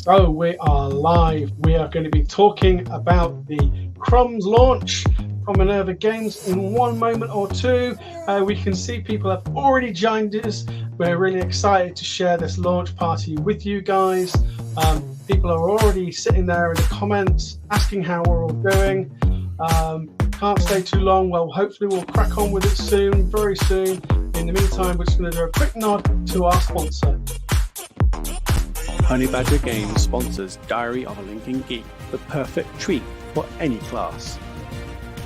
So we are live. We are going to be talking about the Crumbs launch from Minerva Games in one moment or two. We can see people have already joined us. We're really excited to share this launch party with you guys. People are already sitting there in the comments asking how we're all doing. Can't stay too long. Well, hopefully we'll crack on with it soon, very soon. In the meantime, we're just going to do a quick nod to our sponsor. Honey Badger Games sponsors Diary of a Lincoln Geek, the perfect treat for any class.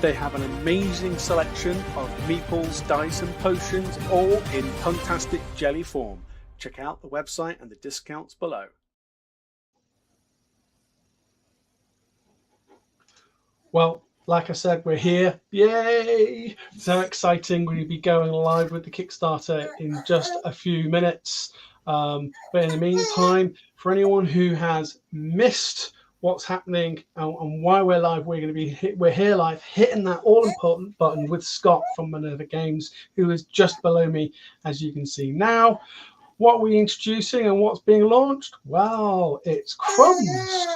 They have an amazing selection of meeples, dice and potions, all in fantastic jelly form. Check out the website and the discounts below. Well, like I said, we're here. Yay! So exciting. We'll be going live with the Kickstarter in just a few minutes. But in the meantime, for anyone who has missed what's happening and why we're live, we're here live, hitting that all-important button with Scott from Minerva Games, who is just below me, as you can see now. What are we introducing and what's being launched? Well, it's Crumbs.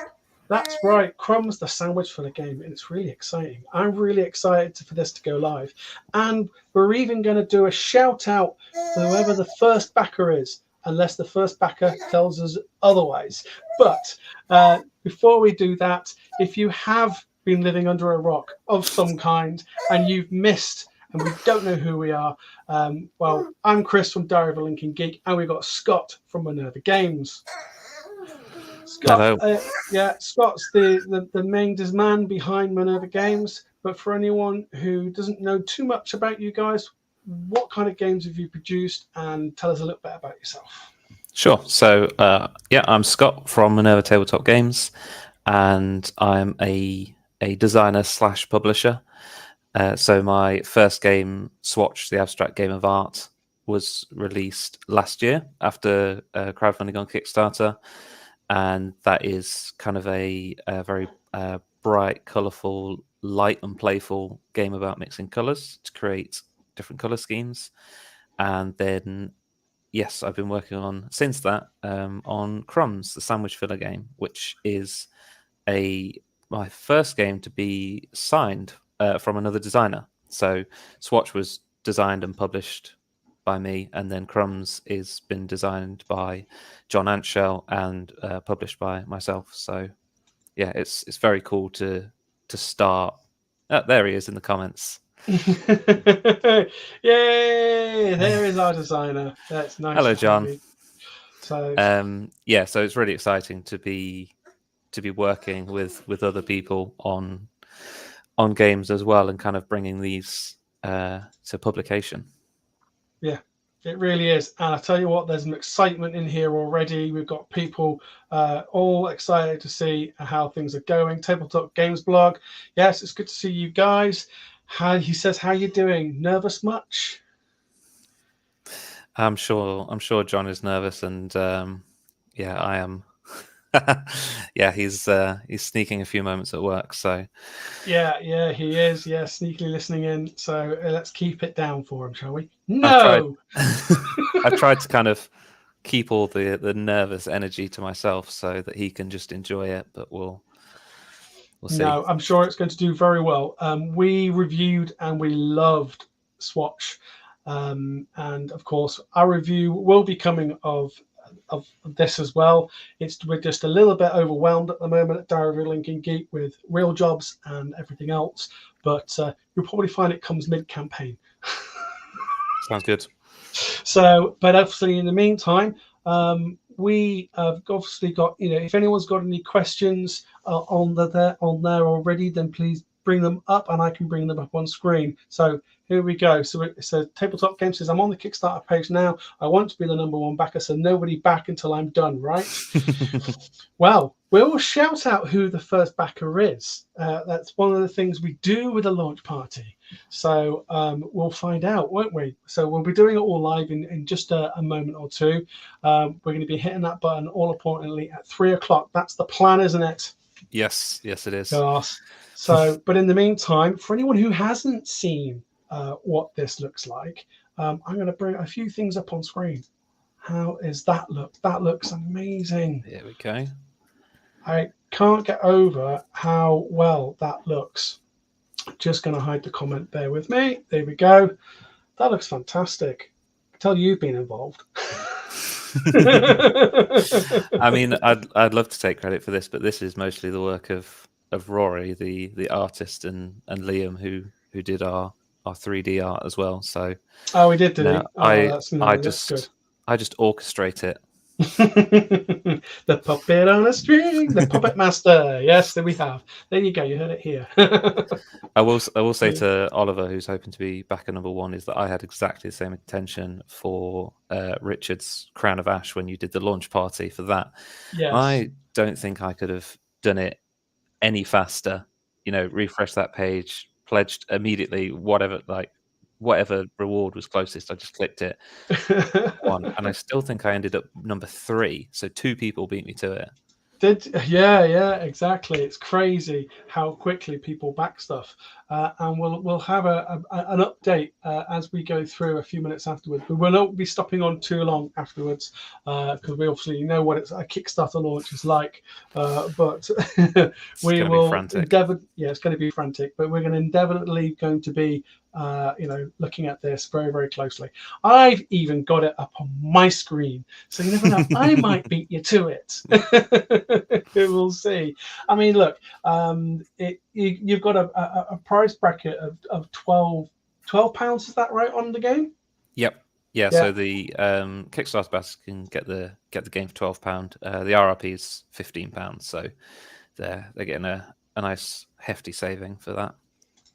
That's right, Crumbs, the sandwich for the game, and it's really exciting. I'm really excited for this to go live. And we're even going to do a shout out to whoever the first backer is, unless the first backer tells us otherwise. But before we do that, if you have been living under a rock of some kind and you've missed and we don't know who we are, well, I'm Chris from Diary of a Lincoln Geek, and we've got Scott from Minerva Games. Scott, Scott's the main man behind Minerva Games. But for anyone who doesn't know too much about you guys, what kind of games have you produced? And tell us a little bit about yourself. Sure. So, I'm Scott from Minerva Tabletop Games, and I'm a designer / publisher. So my first game, Swatch, the abstract game of art, was released last year after crowdfunding on Kickstarter. And that is kind of a very bright, colourful, light and playful game about mixing colours to create different colour schemes. And then, yes, I've been working on, since that, on Crumbs, the sandwich filler game, which is my first game to be signed from another designer. So Swatch was designed and published by me, and then Crumbs is been designed by John Antshell and published by myself. So yeah, it's very cool to start. There he is in the comments. Yay! There is our designer. That's nice. Hello, John. So so it's really exciting to be working with other people on games as well, and kind of bringing these to publication. Yeah, it really is. And I tell you what, there's an excitement in here already. We've got people all excited to see how things are going. Tabletop Games blog. Yes, it's good to see you guys. He says, how you doing? Nervous much? I'm sure John is nervous, and I am. Yeah, he's sneaking a few moments at work, so yeah, he is. Yeah, sneakily listening in. So let's keep it down for him, shall we? No, I've tried to kind of keep all the nervous energy to myself so that he can just enjoy it, but we'll see. No, I'm sure it's going to do very well. We reviewed and we loved Swatch, and of course our review will be coming of this as well. We're just a little bit overwhelmed at the moment at Diary of a Lincoln Geek with real jobs and everything else, but you'll probably find it comes mid-campaign. Sounds good. So, but obviously in the meantime, we have obviously got, if anyone's got any questions on there already, then please bring them up and I can bring them up on screen. So here we go. So Tabletop Games says, I'm on the Kickstarter page now. I want to be the #1 backer, so nobody back until I'm done, right? Well, we'll shout out who the first backer is. That's one of the things we do with a launch party. So we'll find out, won't we? So we'll be doing it all live in just a moment or two. We're going to be hitting that button all importantly at 3 o'clock. That's the plan, isn't it? Yes, it is. Gosh. So, but in the meantime, for anyone who hasn't seen what this looks like, I'm going to bring a few things up on screen. How does that look? That looks amazing. Here we go. I can't get over how well that looks. Just going to hide the comment. Bear with me. There we go. That looks fantastic. I tell you've been involved. I mean, I'd love to take credit for this, but this is mostly the work of Rory, the artist, and Liam, who did our 3D art as well. So Oh, we did no, he? Oh, that's good. I just orchestrate it. The puppet on a string, the puppet master. Yes, there we have. There you go. You heard it here. I will say to Oliver, who's hoping to be back at #1, is that I had exactly the same intention for Richard's Crown of Ash when you did the launch party for that. Yes. I don't think I could have done it any faster. Refresh that page, pledged immediately, whatever reward was closest. I just clicked it, one, and I still think I ended up number 3. So 2 people beat me to it. Yeah, exactly. It's crazy how quickly people back stuff, and we'll have an update as we go through a few minutes afterwards. But we'll not be stopping on too long afterwards because we obviously know what a Kickstarter launch is like. But we will endeavour. Yeah, it's going to be frantic, but we're endeavourably going to be looking at this very, very closely. I've even got it up on my screen, so you never know. I might beat you to it. We'll see. I mean, look, you've got a price bracket of £12. Is that right on the game? Yep. Yeah. So the Kickstarter baskers can get the game for £12. The RRP is £15. So they're getting a nice hefty saving for that.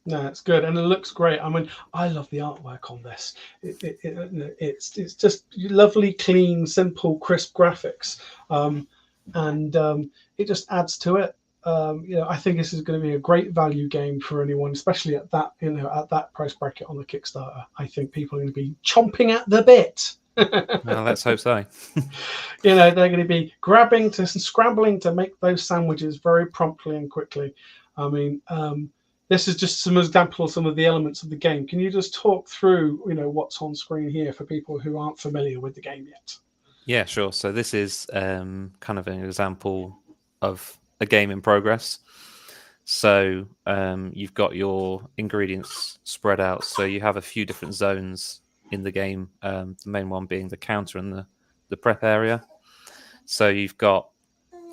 No, it's good, and it looks great. I mean, I love the artwork on this. It's just lovely, clean, simple, crisp graphics, and it just adds to it. I think this is going to be a great value game for anyone, especially at that price bracket on the Kickstarter. I think people are going to be chomping at the bit. Well, let's hope so. They're going to be scrambling to make those sandwiches very promptly and quickly. I mean. This is just some examples of some of the elements of the game. Can you just talk through, what's on screen here for people who aren't familiar with the game yet? Yeah, sure. So this is kind of an example of a game in progress. So you've got your ingredients spread out. So you have a few different zones in the game. The main one being the counter and the prep area. So you've got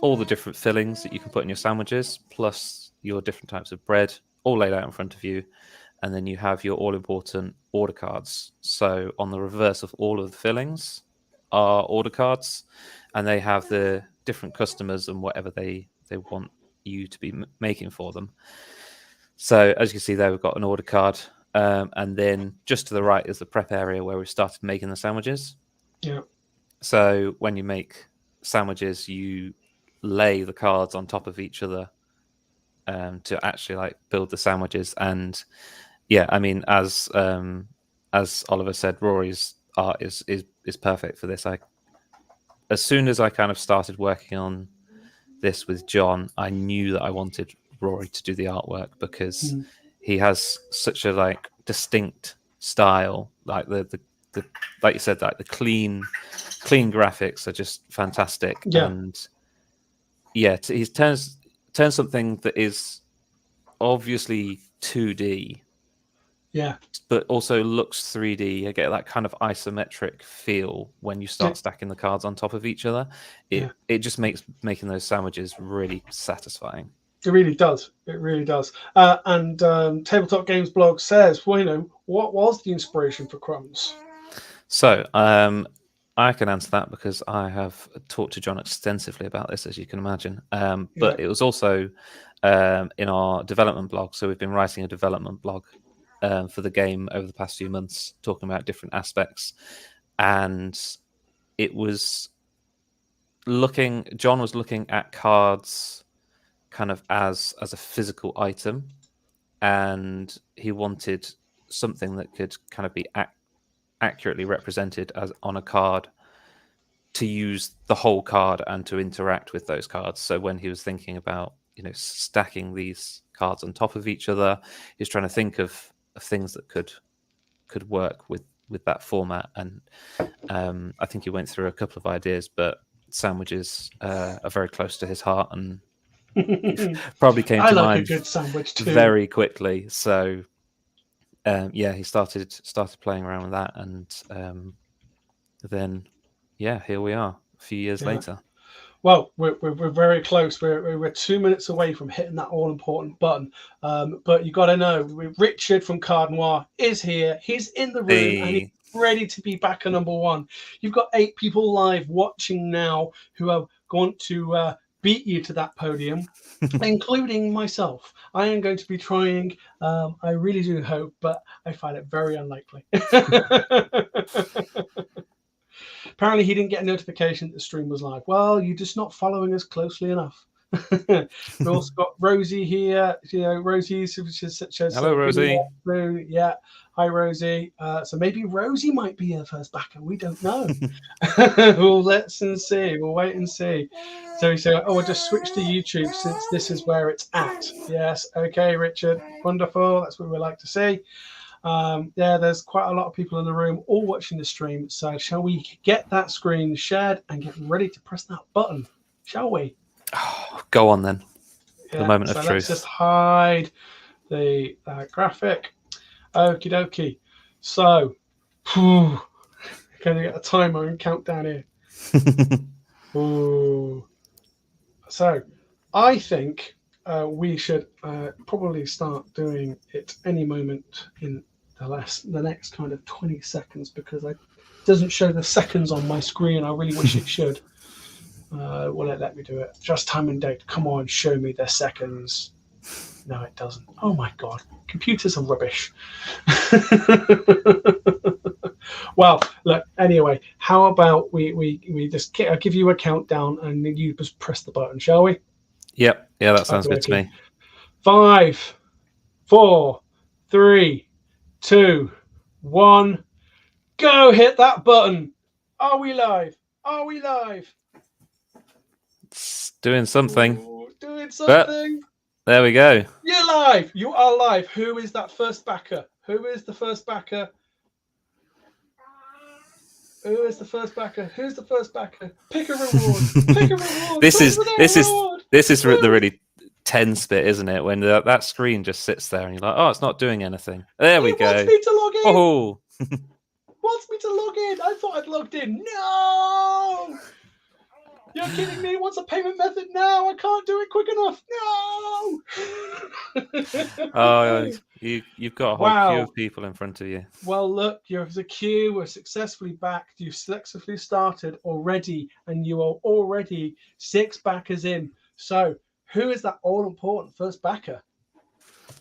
all the different fillings that you can put in your sandwiches, plus your different types of bread, all laid out in front of you. And then you have your all-important order cards. So on the reverse of all of the fillings are order cards, and they have the different customers and whatever they want you to be making for them. So as you can see there, we've got an order card. And then just to the right is the prep area where we started making the sandwiches. Yeah. So when you make sandwiches, you lay the cards on top of each other to actually build the sandwiches. And yeah, I mean, as Oliver said, Rory's art is perfect for this. As soon as I kind of started working on this with John, I knew that I wanted Rory to do the artwork because he has such a distinct style. Like the like you said, the clean graphics are just fantastic. Yeah. And yeah, he turns something that is obviously 2D, but also looks 3D. You get that kind of isometric feel when you start stacking the cards on top of each other. It just makes making those sandwiches really satisfying. It really does. It really does. And Tabletop Games blog says, well, what was the inspiration for Crumbs? So I can answer that because I have talked to John extensively about this, as you can imagine. But it was also in our development blog. So we've been writing a development blog for the game over the past few months, talking about different aspects. And it was John was looking at cards kind of as a physical item. And he wanted something that could kind of be accurately represented as on a card, to use the whole card and to interact with those cards. So when he was thinking about stacking these cards on top of each other, he was trying to think of things that could work with that format. And I think he went through a couple of ideas, but sandwiches are very close to his heart, and probably came I to like mind a good sandwich too. very quickly. So yeah, he started playing around with that, and then yeah, here we are a few years later. Well, we're very close. We're 2 minutes away from hitting that all important button. But you got to know, Richard from Card Noir is here. He's in the room and he's ready to be back at number one. You've got 8 people live watching now who are going to beat you to that podium, including myself. I am going to be trying. I really do hope, but I find it very unlikely. Apparently, he didn't get a notification that the stream was live. Well, you're just not following us closely enough. We've also got Rosie here. You know, Rosie, Hello, Rosie. Yeah, hi, Rosie. So maybe Rosie might be our first backer. We don't know. We'll let's and see. We'll wait and see. So he said, "Oh, I'll just switch to YouTube since this is where it's at." Yes, okay, Richard. Wonderful. That's what we like to see. Yeah, there's quite a lot of people in the room all watching the stream. So shall we get that screen shared and get ready to press that button? Shall we? Oh, go on then. Yeah, the moment of so truth. Let's just hide the graphic. Okie dokie. So, going to get a timer and countdown here. Ooh. So, I think we should probably start doing it any moment in the next kind of 20 seconds, because it doesn't show the seconds on my screen. I really wish it should. Will it let me do it? Just time and date. Come on, show me the seconds. No, it doesn't. Oh my God, computers are rubbish. Well, look. Anyway, how about we just I'll give you a countdown and you just press the button, shall we? Yep. Yeah, that sounds good to me. 5, 4, 3, 2, 1. Go! Hit that button. Are we live? Are we live? It's doing something. Ooh, doing something. But there we go. You're live. You are live. Who is that first backer? Who is the first backer? Who is the first backer? Who's the first backer? Pick a reward. Pick a reward. This is the really tense bit, isn't it? When that screen just sits there and you're like, oh, it's not doing anything. There we go. Wants me to log in. Oh. Wants me to log in. I thought I'd logged in. No. You're kidding me. What's a payment method now? I can't do it quick enough. No. Oh, you've got a whole queue of people in front of you. Well, look, there's a queue. We're successfully backed. You've successfully started already, and you are already 6 backers in. So, who is that all-important first backer?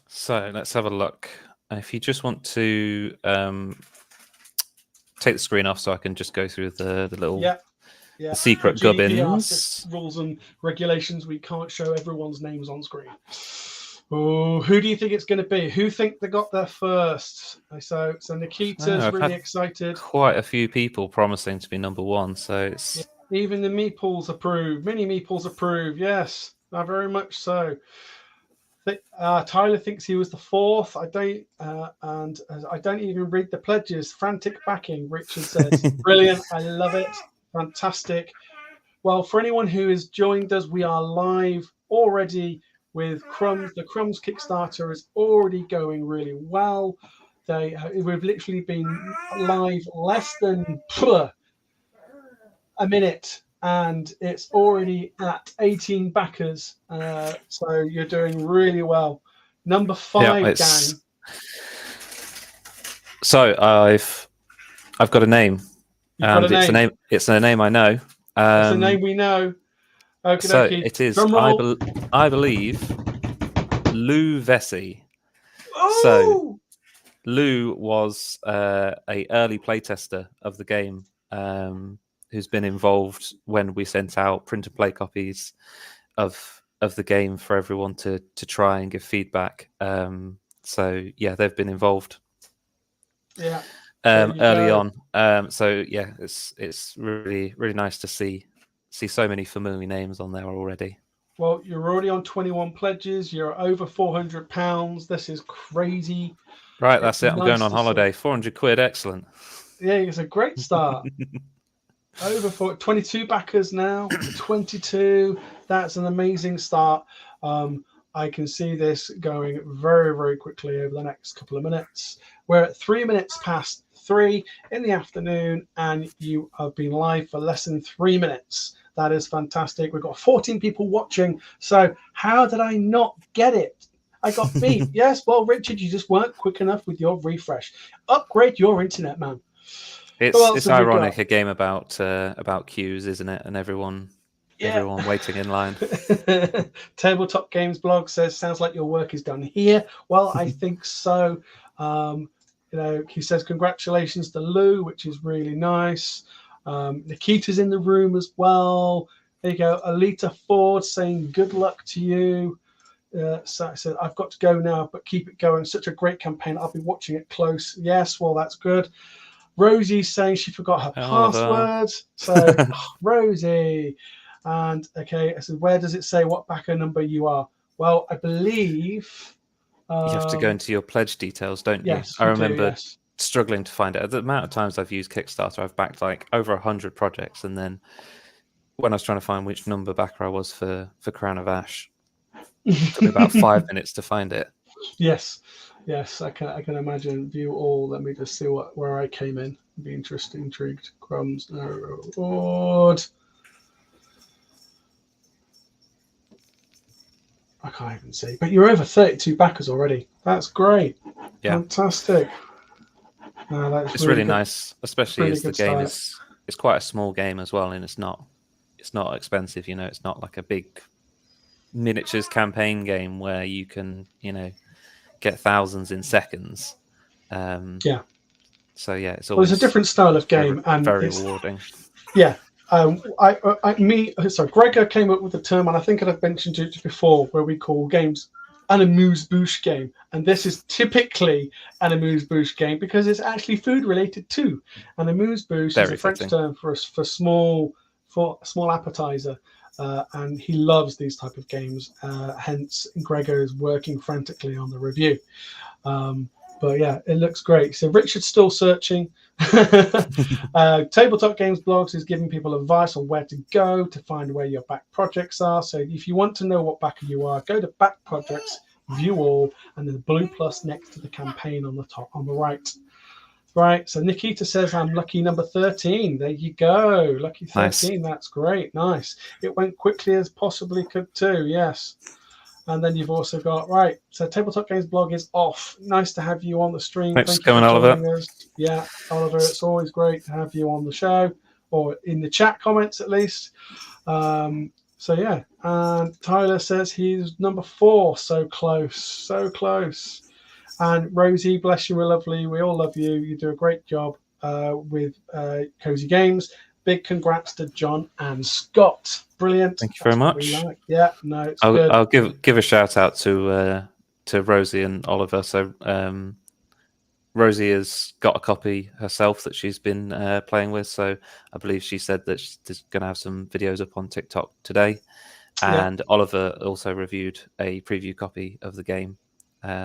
So let's have a look. If you just want to take the screen off, so I can just go through the little. Yeah. The secret gubbins. Rules and regulations. We can't show everyone's names on screen. Oh, who do you think it's going to be? Who think they got there first? So Nikita's really excited. Quite a few people promising to be number one. So it's even the meeples approve. Many meeples approve. Yes, very much so. Tyler thinks he was the 4th. I don't, and I don't even read the pledges. Frantic backing. Richard says, "Brilliant. I love it. Fantastic." Well, for anyone who has joined us, we are live already with Crumbs. The Crumbs Kickstarter is already going really well. We've literally been live less than a minute, and it's already at 18 backers. So you're doing really well. Number 5, gang. So I've got a name. It's a name I know. It's a name we know. Okay, so it is, I believe, Lou Vesey. Oh! So Lou was a early playtester of the game, who's been involved when we sent out print and play copies of the game for everyone to try and give feedback. So yeah, they've been involved. Yeah. Early on. So yeah, it's really, really nice to see so many familiar names on there already. Well, you're already on 21 pledges. You're over £400. This is crazy. Right, that's it. I'm going on holiday. 400 quid. Excellent. Yeah, it's a great start. Over for 22 backers now. 22. That's an amazing start. I can see this going very, very quickly over the next couple of minutes. We're at 3 minutes past 3 in the afternoon, and you have been live for less than 3 minutes. That is fantastic. We've got 14 people watching. So how did I not get it? I got beat. Yes, well, Richard, you just weren't quick enough with your refresh. Upgrade your internet, man. It's ironic, a game about queues, isn't it? And everyone waiting in line. Tabletop Games blog says, sounds like your work is done here. Well, I think so. He says congratulations to Lou, which is really nice. Nikita's in the room as well. There you go. Alita Ford saying good luck to you. So I said, I've got to go now, but keep it going. Such a great campaign. I'll be watching it close. Yes, well, that's good. Rosie's saying she forgot her password. So, Rosie. And, okay, I said, where does it say what backer number you are? Well, I believe... you have to go into your pledge details, don't you? Yes, I remember struggling to find it. The amount of times I've used Kickstarter, I've backed like over 100 projects. And then when I was trying to find which number backer I was for Crown of Ash, it took me about 5 minutes to find it. Yes, I can imagine. View all. Let me just see where I came in. Be interesting, intrigued. Crumbs, no reward. I can't even see. But you're over 32 backers already. That's great. Yeah. Fantastic. No, that's it's really nice, especially as the game is quite a small game as well, and it's not expensive. It's not like a big miniatures campaign game where you can get thousands in seconds. So yeah, it's always it's a different style of game and very rewarding. Yeah. Gregor came up with the term, and I think I've mentioned it before, where we call games an amuse-bouche game, and this is typically an amuse-bouche game because it's actually food related too. An amuse-bouche is a French term for small appetizer. And he loves these type of games. Hence, Gregor is working frantically on the review. But yeah, it looks great. So Richard's still searching. Tabletop Games Blogs is giving people advice on where to go to find where your back projects are. So if you want to know what backer you are, go to back projects, view all, and then the blue plus next to the campaign on the top on the right. Right, so Nikita says I'm lucky number 13. There you go, lucky 13. Nice. That's great, nice. It went quickly as possibly could too, yes. And then you've also got, right, so Tabletop Games blog is off. Nice to have you on the stream. Thanks for coming, Oliver. Yeah, Oliver, it's always great to have you on the show, or in the chat comments at least. So yeah, and Tyler says he's number 4, so close. And Rosie, bless you, we're lovely. We all love you. You do a great job with Cozy Games. Big congrats to John and Scott. Brilliant. Thank you very much. Yeah, no, it's good. I'll give a shout out to Rosie and Oliver. So Rosie has got a copy herself that she's been playing with. So I believe she said that she's going to have some videos up on TikTok today. And Oliver also reviewed a preview copy of the game.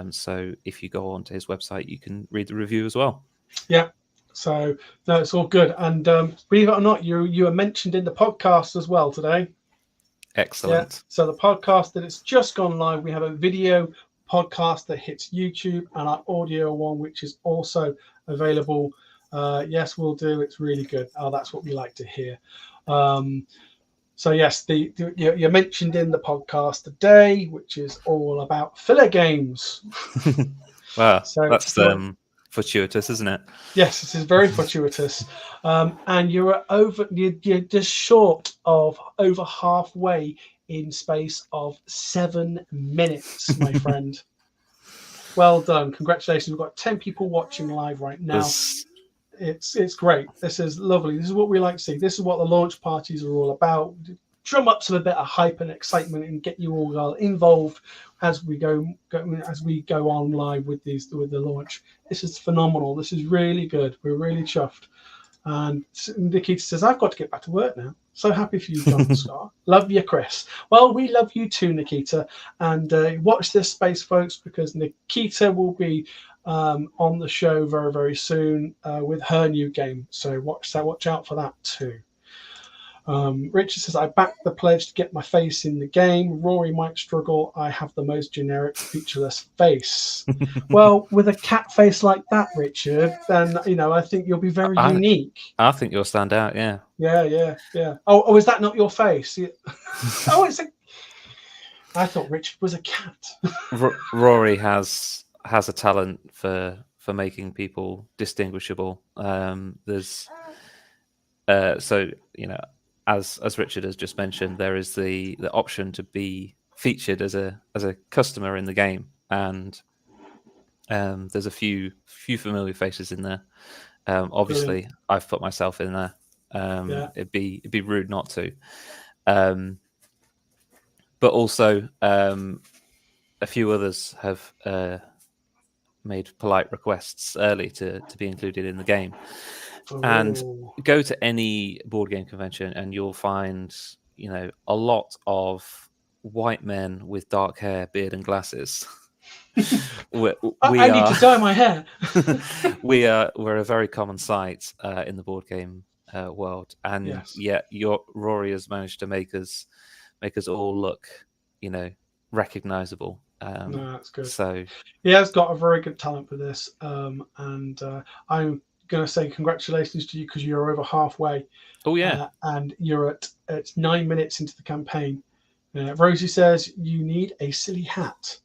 So if you go onto his website, you can read the review as well. Yeah. So no, it's all good. And believe it or not, you are mentioned in the podcast as well today. Excellent. Yeah. So the podcast that it's just gone live, we have a video podcast that hits YouTube and our audio one, which is also available. Yes, we'll do. It's really good. Oh, that's what we like to hear. So yes, you're mentioned in the podcast today, which is all about filler games. Wow, so that's fortuitous, isn't it? Yes, it is very fortuitous. And you're just short of over halfway in space of 7 minutes, my friend. Well done. Congratulations. We've got 10 people watching live right now. It's great. This is lovely. This is what we like to see. This is what the launch parties are all about. Drum up some a bit of hype and excitement and get you all involved as we go on live with the launch. This is phenomenal. This is really good. We're really chuffed. And Nikita says, I've got to get back to work now. So happy for you, John Scott. Love you, Chris. Well, we love you too, Nikita. And watch this space, folks, because Nikita will be on the show very, very soon with her new game. So watch out for that too. Richard says, I backed the pledge to get my face in the game. Rory might struggle. I have the most generic, featureless face. Well, with a cat face like that, Richard, then, I think you'll be very unique. I think you'll stand out, yeah. Yeah. Oh, is that not your face? Oh, I thought Richard was a cat. Rory has a talent for making people distinguishable. There's so as Richard has just mentioned, there is the option to be featured as a customer in the game, and there's a few familiar faces in there. Obviously, brilliant. I've put myself in there. It'd be rude not to. But also, a few others have made polite requests early to be included in the game. Oh. And go to any board game convention and you'll find, a lot of white men with dark hair, beard, and glasses. I need to dye my hair. we're a very common sight in the board game world, and yet Rory has managed to make us all look, recognizable. No, that's good. So he has got a very good talent for this, and I'm going to say congratulations to you because you're over halfway. Oh yeah, and you're at 9 minutes into the campaign. Rosie says you need a silly hat.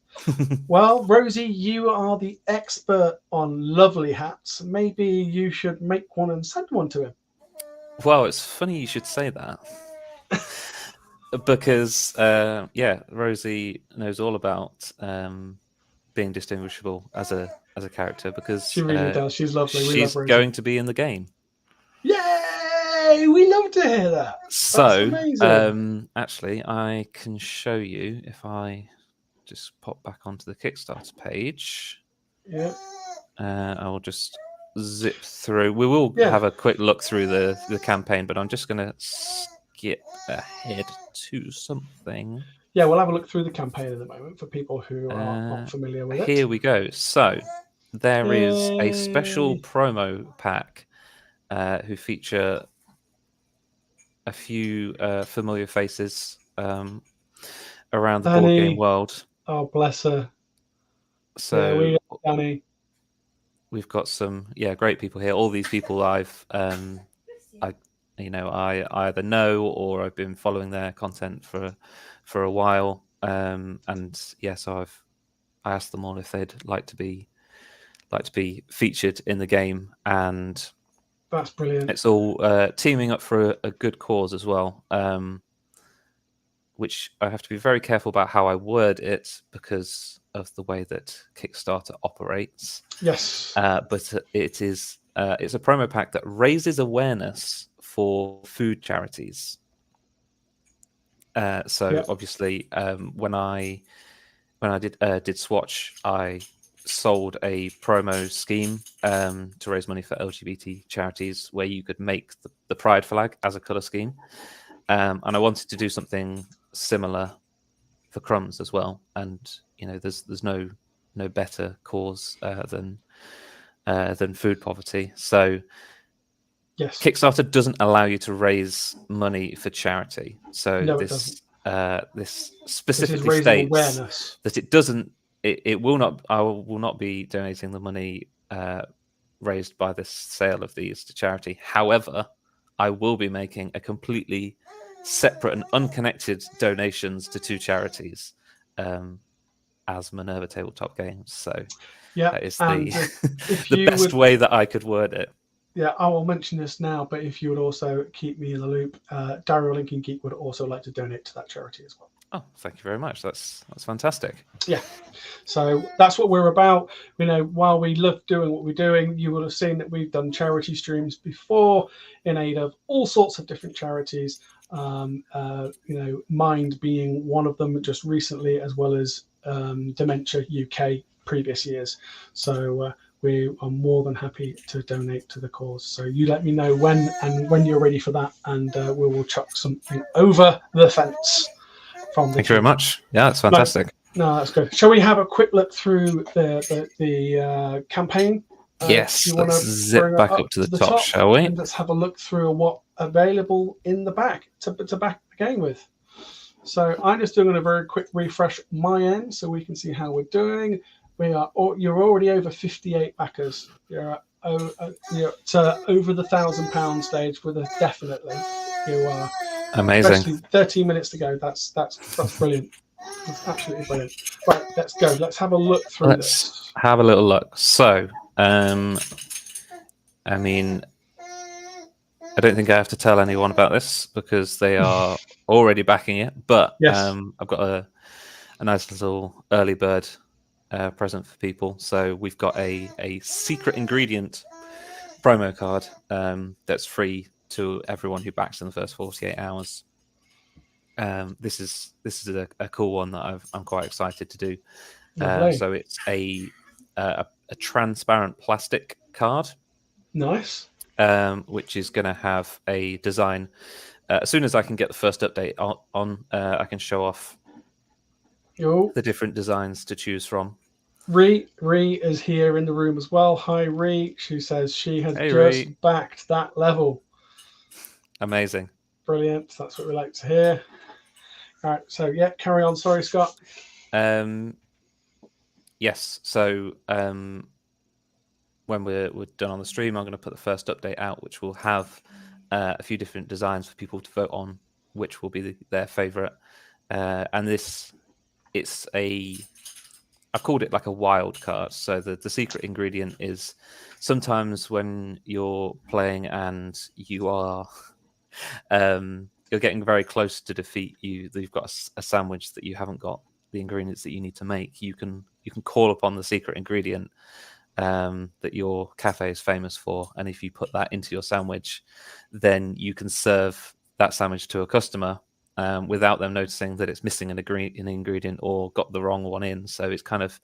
Well, Rosie, you are the expert on lovely hats. Maybe you should make one and send one to him. Well, it's funny you should say that. Because Rosie knows all about being distinguishable as a character, because she really does. She's lovely. She's going to be in the game. Yay! We love to hear that. So, actually, I can show you if I just pop back onto the Kickstarter page. Yeah. I will just zip through. We will have a quick look through the campaign, but I'm just going to skip ahead to something. Yeah, we'll have a look through the campaign in a moment for people who are not familiar with it. Here we go. So there is a special promo pack who feature a few familiar faces around the board game world. Oh, bless her. So Danny. We've got some great people here. All these people I either know or I've been following their content for a while, so I asked them all if they'd like to be featured in the game, and that's brilliant. It's all teaming up for a good cause as well, which I have to be very careful about how I word it because of the way that Kickstarter operates. Yes, but it's a promo pack that raises awareness for food charities. Obviously, when I did Swatch, I sold a promo scheme to raise money for LGBT charities, where you could make the pride flag as a color scheme, and I wanted to do something similar for Crumbs as well. And there's no better cause than food poverty. So. Yes. Kickstarter doesn't allow you to raise money for charity. So this specifically states awareness. that it doesn't. It will not. I will not be donating the money raised by this sale of these to charity. However, I will be making a completely separate and unconnected donations to two charities as Minerva Tabletop Games. So that is the best way that I could word it. Yeah, I will mention this now, but if you would also keep me in the loop, Daryl Lincoln Geek would also like to donate to that charity as well. Oh, thank you very much. That's fantastic. Yeah, so that's what we're about. While we love doing what we're doing, you will have seen that we've done charity streams before in aid of all sorts of different charities. Mind being one of them just recently, as well as Dementia UK previous years. So we are more than happy to donate to the cause. So you let me know when you're ready for that, and we will chuck something over the fence. Thank you very much. Yeah, that's fantastic. No, that's good. Shall we have a quick look through the campaign? Yes, Do you want let's to zip bring it back up up to the the top, shall we? and let's have a look through what available in the back to back the game with. So I'm just doing a very quick refresh my end so we can see how we're doing. You're already over 58 backers. You're at over the £1,000 stage with a definitely. You are. Amazing. Especially 13 minutes to go. That's brilliant. That's absolutely brilliant. Right, let's go. Let's have a look through Let's this. have a little look. So, I mean, I don't think I have to tell anyone about this because they are already backing it. But Yes. I've got a nice little early bird present for people. So we've got a secret ingredient promo card that's free to everyone who backs in the first 48 hours. This is a cool one that I'm quite excited to do. So it's a transparent plastic card. Nice. Which is going to have a design. As soon as I can get the first update on, I can show off the different designs to choose from. Ree is here in the room as well. Hi, Ree. She says she has just backed that level. Amazing. Brilliant. That's what we like to hear. All right. So, yeah, carry on. Sorry, Scott. Yes. So, when we're done on the stream, I'm going to put the first update out, which will have a few different designs for people to vote on, which will be their favorite. And I've called it like a wild card. So the secret ingredient is sometimes when you're playing and you are you're getting very close to defeat, you've got a sandwich that you haven't got the ingredients that you need to make. You can call upon the secret ingredient that your cafe is famous for, and if you put that into your sandwich, then you can serve that sandwich to a customer without them noticing that it's missing an ingredient or got the wrong one in. So it's kind of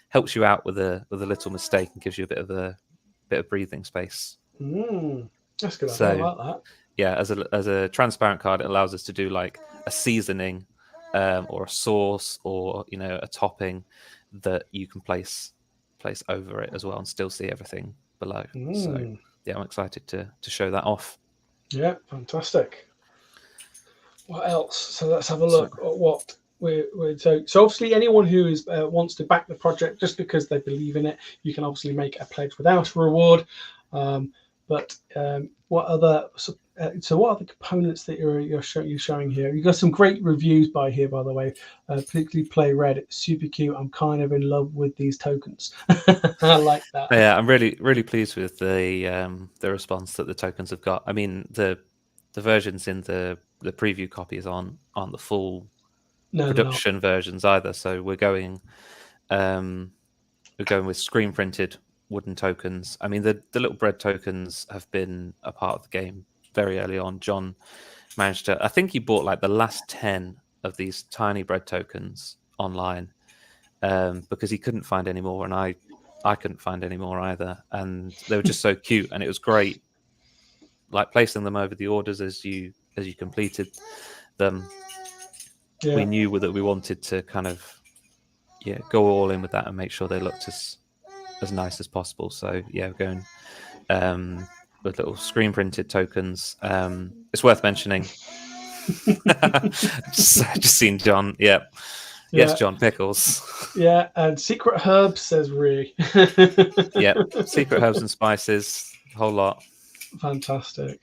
helps you out with a little mistake and gives you a bit of breathing space. That's good. So, I like that. Yeah, as a transparent card, it allows us to do like a seasoning or a sauce or a topping that you can place over it as well and still see everything below. So yeah, I'm excited to show that off. Yeah, fantastic. What else? So let's have a look at what we're so obviously anyone who wants to back the project just because they believe in it, you can obviously make a pledge without a reward. But what other components that you're showing here? You've got some great reviews by here, by the way. Particularly Play Red, super cute. I'm kind of in love with these tokens. I like that. Yeah, I'm really really pleased with the response that the tokens have got. I mean, the versions in the preview copies aren't the full production versions either. So we're going with screen printed wooden tokens. I mean, the little bread tokens have been a part of the game very early on. John managed to, I think he bought like the last 10 of these tiny bread tokens online because he couldn't find any more, and I couldn't find any more either. And they were just so cute, and it was great, like placing them over the orders as you completed them. We knew that we wanted to kind of go all in with that and make sure they looked as nice as possible. So yeah, we're going with little screen printed tokens. It's worth mentioning. just seen John. Yeah. Yes, John Pickles. Yeah, and secret herbs, says Ree. Yeah, secret herbs and spices, a whole lot. Fantastic.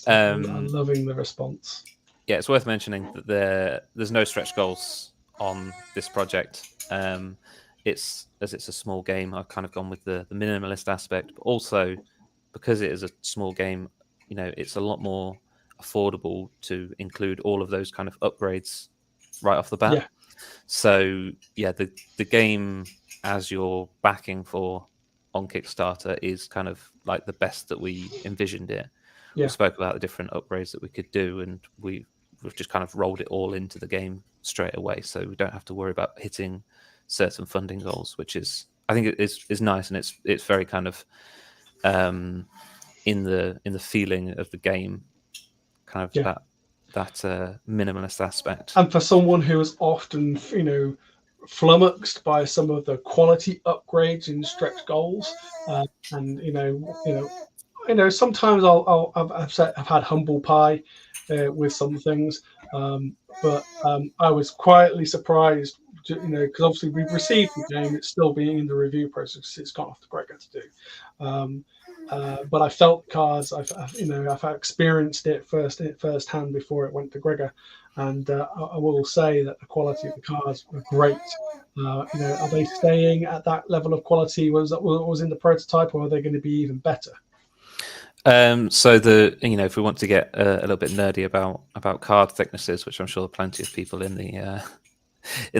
I'm loving the response. Yeah, it's worth mentioning that there's no stretch goals on this project. It's a small game. I've kind of gone with the minimalist aspect, but also because it is a small game, it's a lot more affordable to include all of those kind of upgrades right off the bat. Yeah. So yeah, the game as you're backing for on Kickstarter is kind of like the best that we envisioned it. Yeah. We spoke about the different upgrades that we could do, and we've just kind of rolled it all into the game straight away, so we don't have to worry about hitting certain funding goals, which is, I think, is nice, and it's very kind of in the feeling of the game, kind of that minimalist aspect. And for someone who has often, flummoxed by some of the quality upgrades in stretch goals, and sometimes I've had humble pie with some things, but I was quietly surprised, because obviously we've received the game, it's still being in the review process, it's gone off to Gregor to do. But I felt cards. I've experienced it firsthand before it went to Gregor, and I will say that the quality of the cards were great. Are they staying at that level of quality? Was in the prototype, or are they going to be even better? So if we want to get a little bit nerdy about card thicknesses, which I'm sure plenty of people in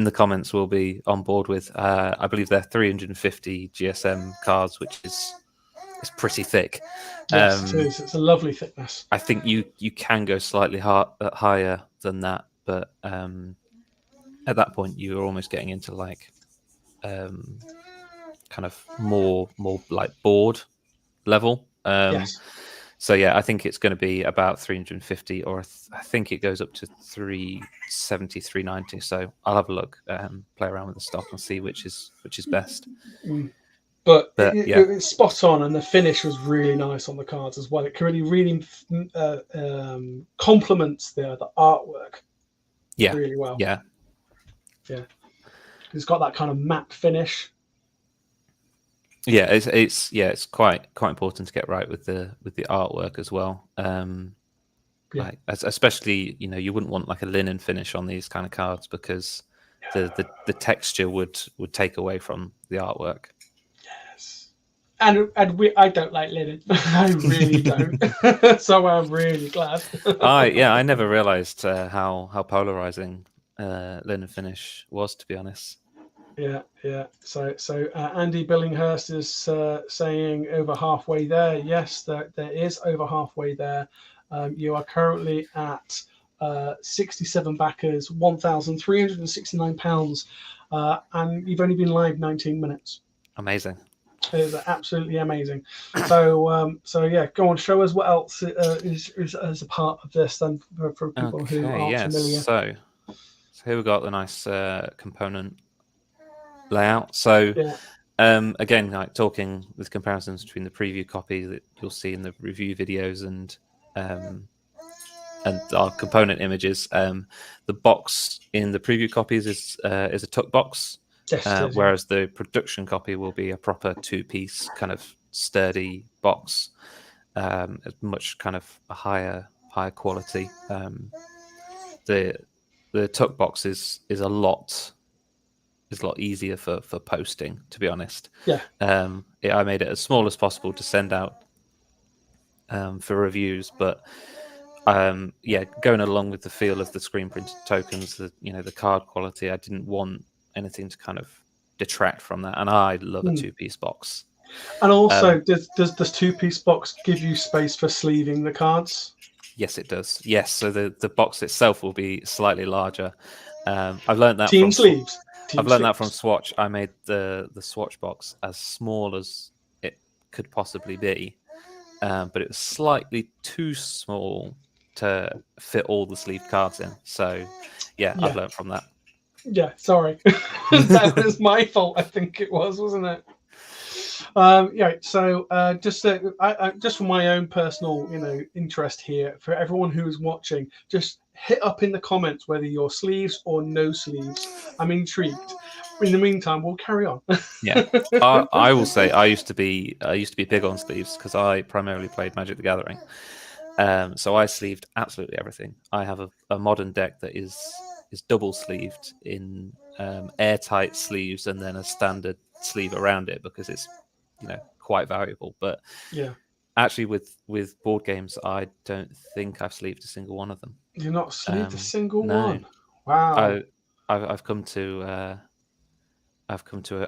the comments will be on board with, I believe they're 350 GSM cards, which is pretty thick. Yes, it is. It's a lovely thickness. I think you can go slightly higher than that, but at that point you're almost getting into like kind of more like board level. Yes. So yeah, I think it's going to be about 350, or I think it goes up to 370, 390. So I'll have a look, play around with the stock and see which is best. But it's spot on, and the finish was really nice on the cards as well. It really complements the artwork. Yeah, really well. Yeah. It's got that kind of matte finish. Yeah, it's quite important to get right with the artwork as well. Like, especially you wouldn't want like a linen finish on these kind of cards, because the texture would take away from the artwork. Yes, and I don't like linen. I really don't. So I'm really glad. I never realized how polarizing linen finish was, to be honest. Yeah. So Andy Billinghurst is saying over halfway there. Yes, there is over halfway there. You are currently at 67 backers, £1,369, and you've only been live 19 minutes. Amazing. It is absolutely amazing. So yeah, go on, show us what else is as a part of this, then, for people who aren't familiar. So here we've got the nice component layout. So again, like talking with comparisons between the preview copy that you'll see in the review videos and our component images, the box in the preview copies is a tuck box, whereas the production copy will be a proper two-piece kind of sturdy box, much kind of a higher quality. The tuck box is a lot easier for posting, to be honest. I made it as small as possible to send out for reviews, but going along with the feel of the screen printed tokens, the card quality, I didn't want anything to kind of detract from that, and I love a two-piece box. And also, does this two-piece box give you space for sleeving the cards? Yes, it does. Yes, so the box itself will be slightly larger. I've learned that from sleeves. I've learned that from Swatch. I made the Swatch box as small as it could possibly be, but it was slightly too small to fit all the sleeve cards in. So yeah. I've learned from that. Yeah, sorry. That was my fault, I think it was, wasn't it? So just for my own personal interest here, for everyone who is watching, just hit up in the comments whether you're sleeves or no sleeves. I'm intrigued. In the meantime, we'll carry on. Yeah, I will say I used to be big on sleeves, because I primarily played Magic the Gathering. So I sleeved absolutely everything. I have a modern deck that is double sleeved in airtight sleeves, and then a standard sleeve around it, because it's quite valuable. But actually with board games, I don't think I've sleeved a single one of them. You're not sleeved a single one? Wow. I've come to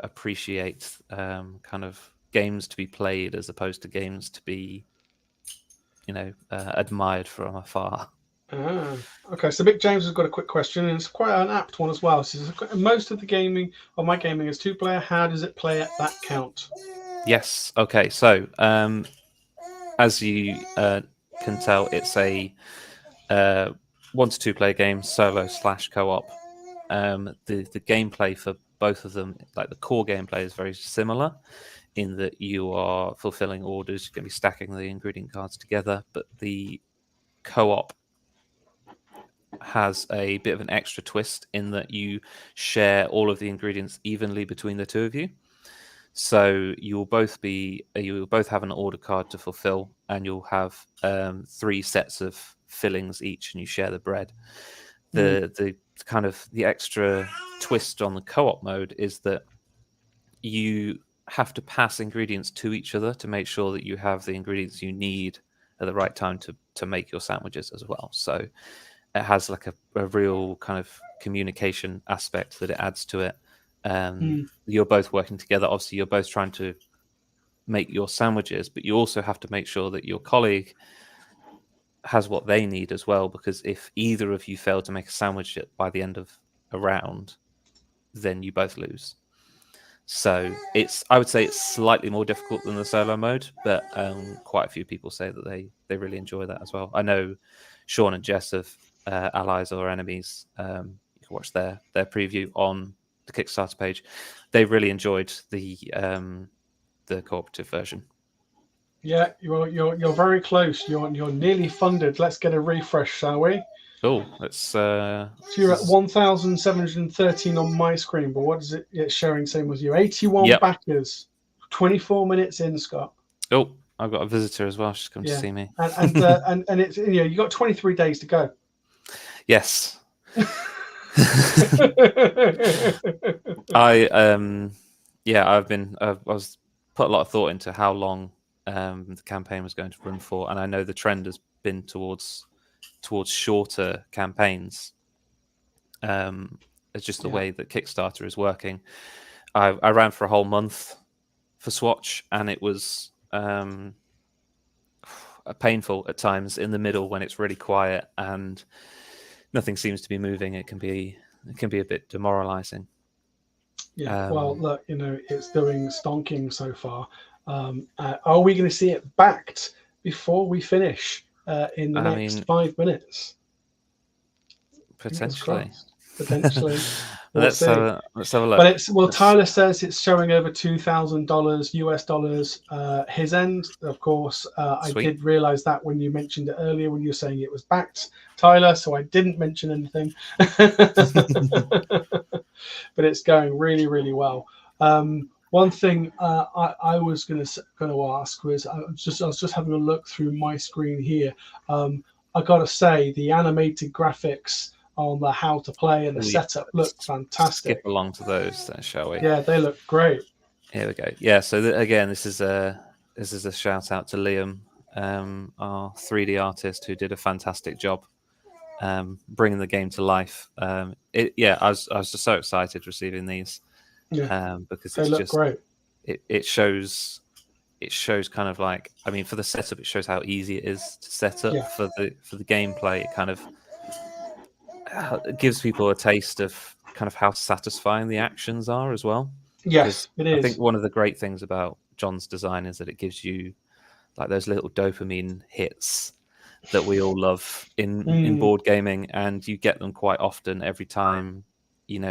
appreciate kind of games to be played as opposed to games to be admired from afar. Okay, so Mick James has got a quick question, and it's quite an apt one as well. It says, most of my gaming is two-player. How does it play at that count? Yes. Okay. So as you can tell, it's a 1 to 2 player game, solo / co-op. the gameplay for both of them, like the core gameplay, is very similar in that you are fulfilling orders. You're going to be stacking the ingredient cards together, but the co-op has a bit of an extra twist in that you share all of the ingredients evenly between the two of you. So you'll both have an order card to fulfill, and you'll have 3 sets of fillings each, and you share the bread. The kind of the extra twist on the co-op mode is that you have to pass ingredients to each other to make sure that you have the ingredients you need at the right time to make your sandwiches as well. So it has like a real kind of communication aspect that it adds to it. You're both working together. Obviously, you're both trying to make your sandwiches, but you also have to make sure that your colleague has what they need as well, because if either of you fail to make a sandwich by the end of a round, then you both lose. So I would say it's slightly more difficult than the solo mode, but quite a few people say that they really enjoy that as well. I know Sean and Jess of Allies or Enemies, you can watch their preview on the Kickstarter page. They really enjoyed the cooperative version. Yeah, you're very close. You're nearly funded. Let's get a refresh, shall we? Oh, let's. So you're at 1,713 on my screen, but what is it? It's showing same as you. 81 backers. 24 minutes in, Scott. Oh, I've got a visitor as well. She's come to see me. And it's you got 23 days to go. Yes. I was put a lot of thought into how long the campaign was going to run for, and I know the trend has been towards shorter campaigns. It's just the way that Kickstarter is working. I ran for a whole month for Swatch, and it was painful at times in the middle when it's really quiet and nothing seems to be moving. It can be a bit demoralizing. Yeah, well, look, it's doing stonking so far. Are we going to see it backed before we finish in the next 5 minutes? Potentially. Let's have a look. But Tyler says it's showing over $2,000 US dollars. His end, of course. I did realize that when you mentioned it earlier, when you were saying it was backed, Tyler. So I didn't mention anything. But it's going really, really well. One thing I was going to ask was I was just having a look through my screen here. I got to say the animated graphics on the how to play and the setup look fantastic. Skip along to those, then, shall we? Yeah, they look great. Here we go. Yeah, so again, this is a shout out to Liam, our 3D artist, who did a fantastic job bringing the game to life. I was just so excited receiving these, because they look great. It shows kind of like, I mean, for the setup, it shows how easy it is to set up. For the gameplay, it kind of gives people a taste of kind of how satisfying the actions are as well. Yes, it is. I think one of the great things about John's design is that it gives you like those little dopamine hits that we all love in board gaming, and you get them quite often every time you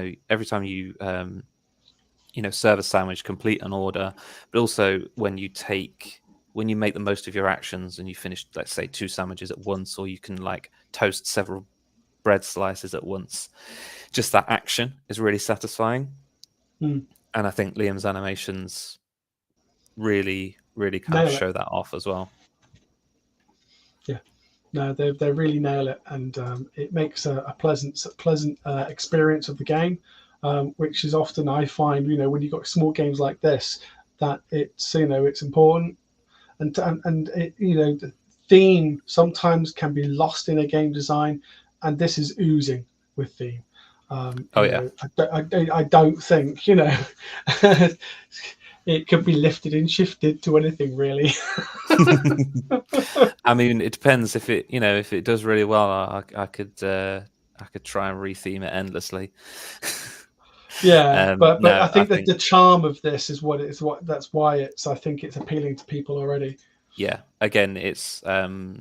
serve a sandwich, complete an order, but also when you make the most of your actions and you finish, let's say, 2 sandwiches at once, or you can like toast several bread slices at once. Just that action is really satisfying. And I think Liam's animations really, really kind of show that off as well. Yeah, no, they really nail it, and it makes a pleasant experience of the game, which is often, I find, when you've got small games like this, that it's important, and the theme sometimes can be lost in a game design, and this is oozing with theme. I don't think it could be lifted and shifted to anything really. I mean, it depends. If it does really well, I could try and retheme it endlessly. Yeah, but I think that the charm of this is that's why I think it's appealing to people already. Yeah, again, it's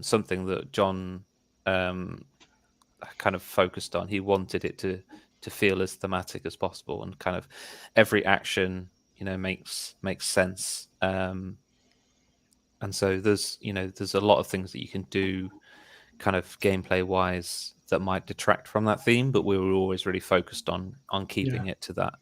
something that John kind of focused on. He wanted it to feel as thematic as possible, and kind of every action makes sense. And so there's a lot of things that you can do kind of gameplay wise that might detract from that theme, but we were always really focused on keeping it to that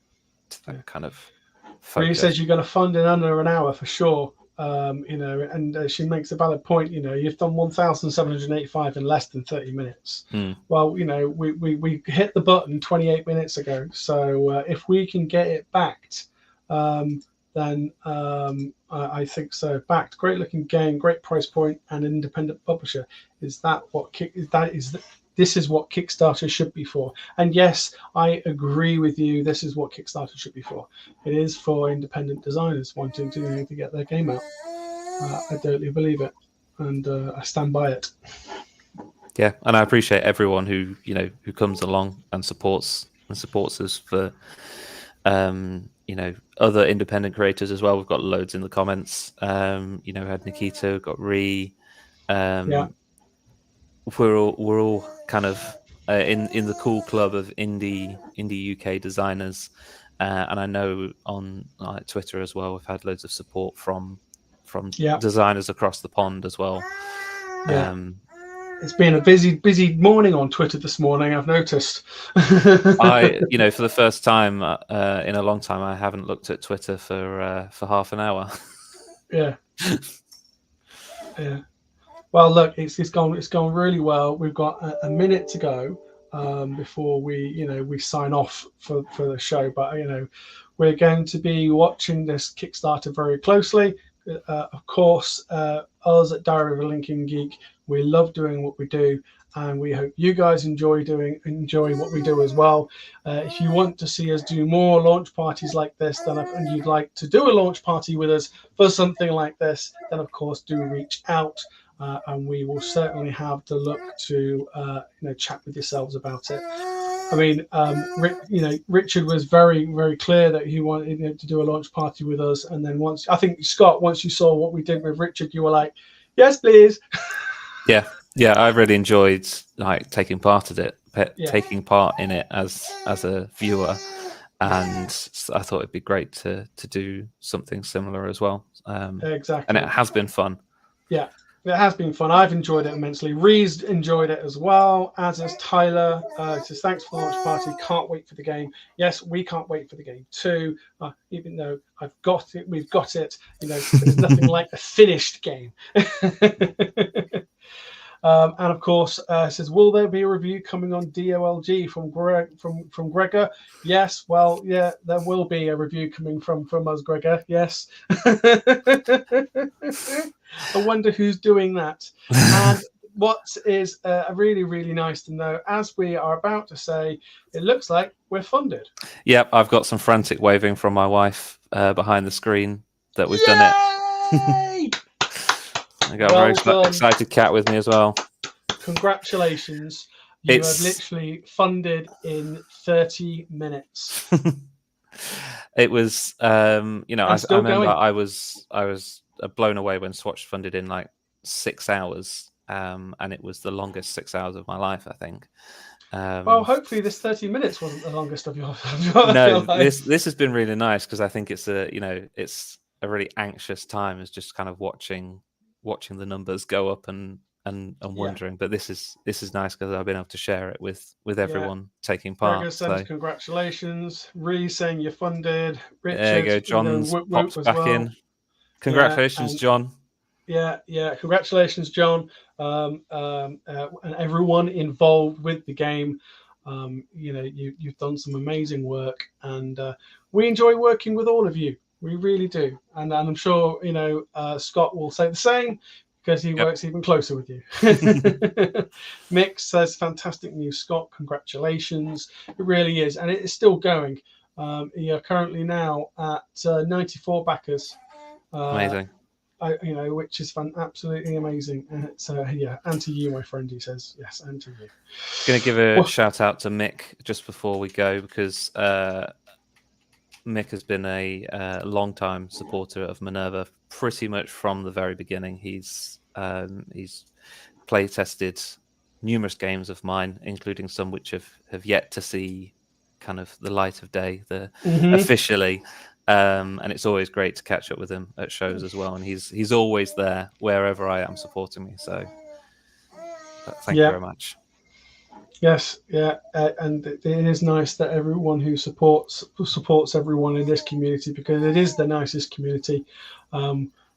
kind of Ree focus. says you're going to fund in under an hour for sure. And she makes a valid point. You've done 1,785 in less than 30 minutes. Well, we hit the button 28 minutes ago. So if we can get it backed, then I think so. Backed, great looking game, great price point, and independent publisher. Is that what this is what Kickstarter should be for? And yes, I agree with you. This is what Kickstarter should be for. It is for independent designers wanting to get their game out. I totally believe it, and I stand by it. Yeah, and I appreciate everyone who comes along and supports us for other independent creators as well. We've got loads in the comments. We had Nikita, we've got Ree. We're all kind of in the cool club of indie UK designers, and I know on Twitter as well, we've had loads of support from designers across the pond as well. It's been a busy morning on Twitter this morning, I've noticed. I for the first time in a long time, I haven't looked at Twitter for half an hour. Yeah. Well, look, it's gone really well. We've got a minute to go before we sign off for the show. But we're going to be watching this Kickstarter very closely. Of course, us at Diary of a Linking Geek, we love doing what we do, and we hope you guys enjoy what we do as well. If you want to see us do more launch parties like this, and you'd like to do a launch party with us for something like this, then of course do reach out. And we will certainly have to look to chat with yourselves about it. I mean, Richard was very, very clear that he wanted to do a launch party with us. And then once you saw what we did with Richard, you were like, "Yes, please." Yeah, I really enjoyed taking part in it as a viewer, and I thought it'd be great to do something similar as well. Exactly, and it has been fun. Yeah. It has been fun. I've enjoyed it immensely. Ree's enjoyed it as well, as has Tyler. Says thanks for the launch party. Can't wait for the game. Yes, we can't wait for the game too. Even though I've got it, we've got it. There's nothing like a finished game. And of course, says, will there be a review coming on DOLG from Gregor? Yes. Well, yeah, there will be a review coming from us, Gregor. Yes. I wonder who's doing that. And what is really, really nice to know, as we are about to say, it looks like we're funded. Yep, I've got some frantic waving from my wife behind the screen that we've done it. I got a very excited cat with me as well. Congratulations. You have literally funded in 30 minutes. It was, I remember going. I was blown away when Swatch funded in 6 hours, and it was the longest 6 hours of my life, I think. Well, hopefully this 30 minutes wasn't the longest of your No, life. this has been really nice, because I think it's a really anxious time, is just kind of watching the numbers go up and wondering. But this is nice, because I've been able to share it with everyone taking part. Gregor says congratulations. Ree saying you're funded. Richard, there you go. John's popped back in. Congratulations, John. Yeah. Congratulations, John. And everyone involved with the game. You've done some amazing work, and we enjoy working with all of you. We really do, and I'm sure Scott will say the same, because he works even closer with you. Mick says, fantastic news, Scott. Congratulations. It really is, and it is still going. You're currently now at 94 backers. Amazing. Which is absolutely amazing. And and to you, my friend, he says. Yes, and to you. Going to give a shout out to Mick just before we go, because Mick has been a long-time supporter of Minerva, pretty much from the very beginning. He's play tested numerous games of mine, including some which have yet to see kind of the light of day, Mhm. officially. And it's always great to catch up with him at shows as well. And he's always there wherever I am supporting me. So thank you Yeah. very much. Yes, yeah, and it is nice that everyone who supports everyone in this community, because it is the nicest community.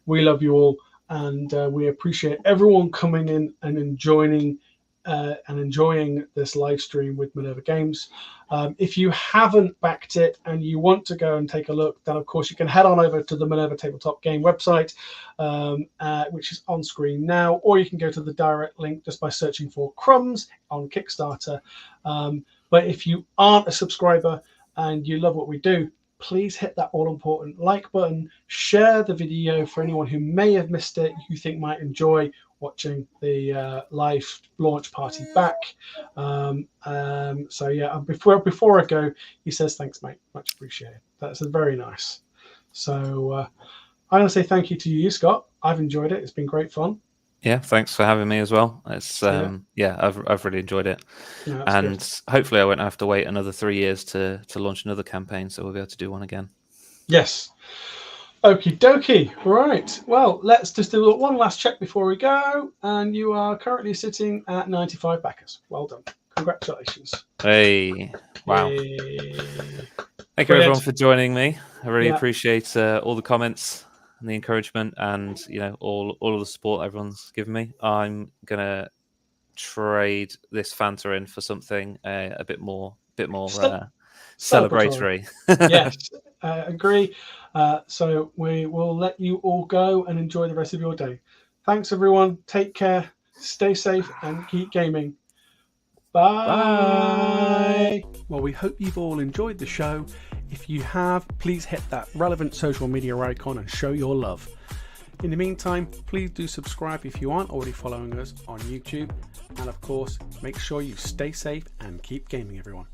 We love you all, and we appreciate everyone coming in and enjoying this live stream with Minerva Games. If you haven't backed it and you want to go and take a look, then of course you can head on over to the Minerva Tabletop Game website, which is on screen now, or you can go to the direct link just by searching for Crumbs on Kickstarter. But if you aren't a subscriber and you love what we do, please hit that all-important like button, share the video for anyone who may have missed it, you think might enjoy watching the live launch party back. So yeah, before I go, he says, thanks, mate, much appreciated. That's very nice. So I'm going to say thank you to you, Scott. I've enjoyed it. It's been great fun. Yeah, thanks for having me as well. It's I've really enjoyed it, Yeah, and good. hopefully I won't have to wait another 3 years to launch another campaign, so we'll be able to do one again. Yes. Okie dokie. Right. Well, let's just do one last check before we go. And you are currently sitting at 95 backers. Well done. Congratulations. Hey, wow. Yay. Thank you everyone for joining me. I really appreciate all the comments and the encouragement, and all of the support everyone's given me. I'm gonna trade this Fanta in for something a bit more celebratory. Yes, I agree. So we will let you all go and enjoy the rest of your day. Thanks everyone. Take care. Stay safe and keep gaming. Bye. Well, we hope you've all enjoyed the show. If you have, please hit that relevant social media icon and show your love. In the meantime, please do subscribe if you aren't already following us on YouTube. And of course, make sure you stay safe and keep gaming, everyone.